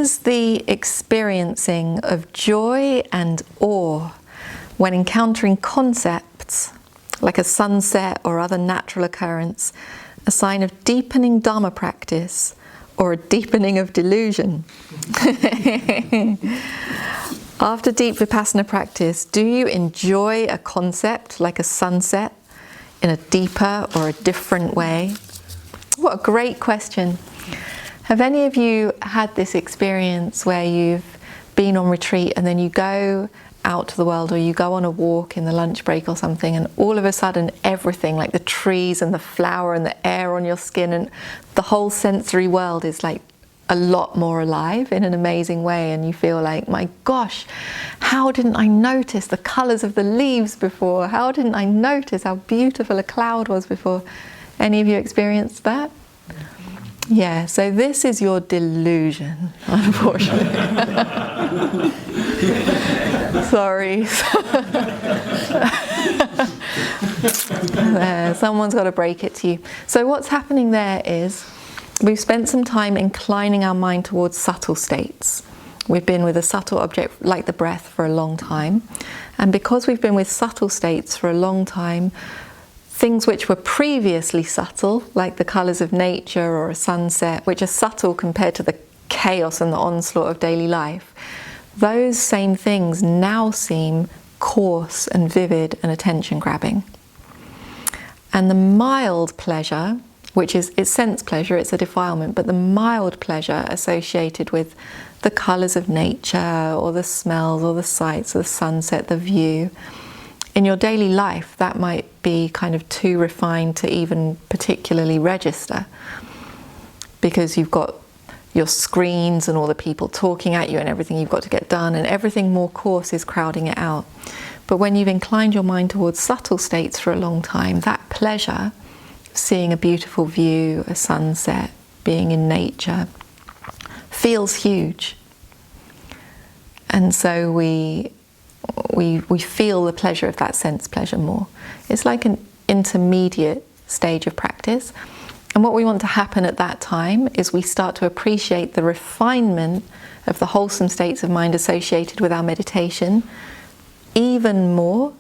is the experiencing of joy and awe when encountering concepts like a sunset or other natural occurrence a sign of deepening Dharma practice or a deepening of delusion? After deep Vipassana practice, do you enjoy a concept like a sunset in a deeper or a different way? What a great question. Have any of you had this experience where you've been on retreat and then you go out to the world, or you go on a walk in the lunch break or something, and all of a sudden everything, like the trees and the flower and the air on your skin and the whole sensory world, is like a lot more alive in an amazing way, and you feel like, my gosh, how didn't I notice the colours of the leaves before? How didn't I notice how beautiful a cloud was before? Any of you experienced that? Yeah, so this is your delusion, unfortunately. Sorry. Someone's got to break it to you. So what's happening there is we've spent some time inclining our mind towards subtle states. We've been with a subtle object like the breath for a long time. And because we've been with subtle states for a long time, things which were previously subtle, like the colours of nature or a sunset, which are subtle compared to the chaos and the onslaught of daily life, those same things now seem coarse and vivid and attention-grabbing. And the mild pleasure, which is, it's sense pleasure, it's a defilement, but the mild pleasure associated with the colours of nature or the smells or the sights or the sunset, the view, in your daily life that might be kind of too refined to even particularly register, because you've got your screens and all the people talking at you and everything you've got to get done, and everything more coarse is crowding it out. But when you've inclined your mind towards subtle states for a long time, that pleasure, seeing a beautiful view, a sunset, being in nature, feels huge. And so we feel the pleasure of that sense pleasure more. It's like an intermediate stage of practice. And what we want to happen at that time is we start to appreciate the refinement of the wholesome states of mind associated with our meditation even more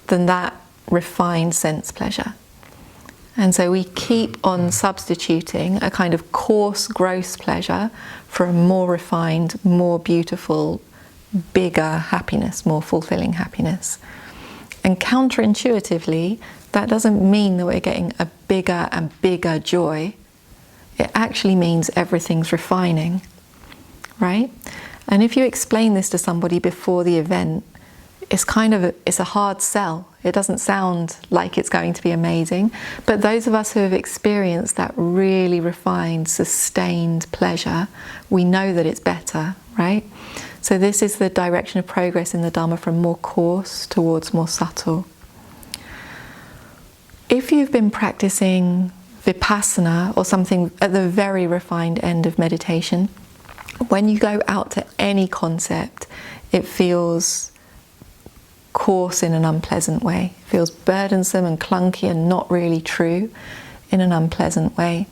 than that refined sense pleasure. And so we keep on substituting a kind of coarse, gross pleasure for a more refined, more beautiful, bigger happiness, more fulfilling happiness. And counterintuitively, that doesn't mean that we're getting a bigger and bigger joy. It actually means everything's refining, right? And if you explain this to somebody before the event, it's a hard sell. It doesn't sound like it's going to be amazing. But those of us who have experienced that really refined, sustained pleasure, we know that it's better, right? So this is the direction of progress in the Dharma, from more coarse towards more subtle. If you've been practicing Vipassana or something at the very refined end of meditation, when you go out to any concept, it feels coarse in an unpleasant way. It feels burdensome and clunky and not really true in an unpleasant way.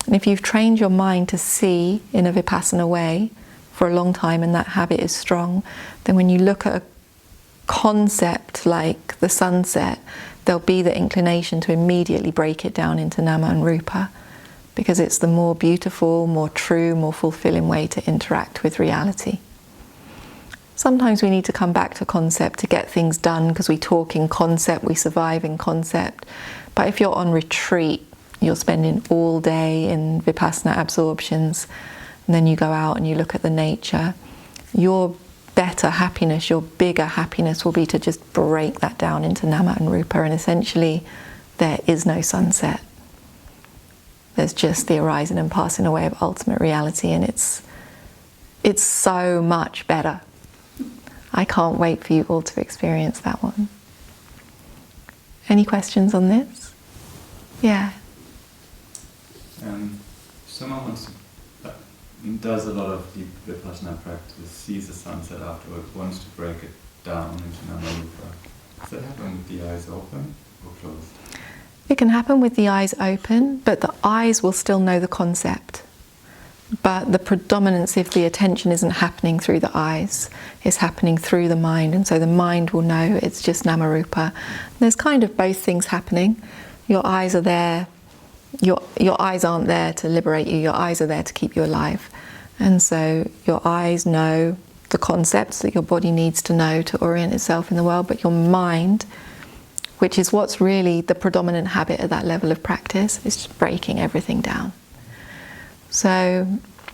And if you've trained your mind to see in a Vipassana way for a long time, and that habit is strong, then when you look at a concept like the sunset, there'll be the inclination to immediately break it down into nama and rupa, because it's the more beautiful, more true, more fulfilling way to interact with reality. Sometimes we need to come back to concept to get things done, because we talk in concept, we survive in concept. But if you're on retreat, you're spending all day in Vipassana absorptions, and then you go out and you look at the nature, your better happiness, your bigger happiness will be to just break that down into nama and rupa, and essentially there is no sunset. There's just the arising and passing away of ultimate reality, and it's so much better. I can't wait for you all to experience that one. Any questions on this? Yeah. Someone does a lot of deep Vipassana practice, sees the sunset afterwards, wants to break it down into nama rupa. Does that happen with the eyes open or closed? It can happen with the eyes open, but the eyes will still know the concept. But the predominance of the attention isn't happening through the eyes, it's happening through the mind, and so the mind will know it's just Namarupa. There's kind of both things happening. Your eyes are there, your eyes aren't there to liberate you, your eyes are there to keep you alive. And so your eyes know the concepts that your body needs to know to orient itself in the world, but your mind, which is what's really the predominant habit at that level of practice, is just breaking everything down. So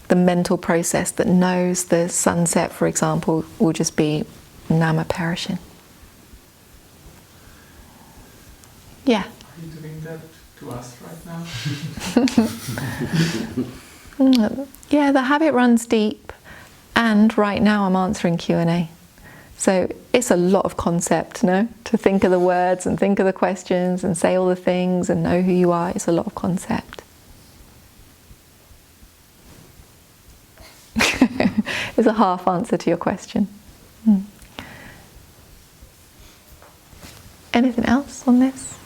the mental process that knows the sunset, for example, will just be nama perishing. Yeah. Are you doing that to us right now? Yeah, the habit runs deep, and right now I'm answering Q&A. So it's a lot of concept, no? To think of the words and think of the questions and say all the things and know who you are, it's a lot of concept. It's a half answer to your question. Anything else on this?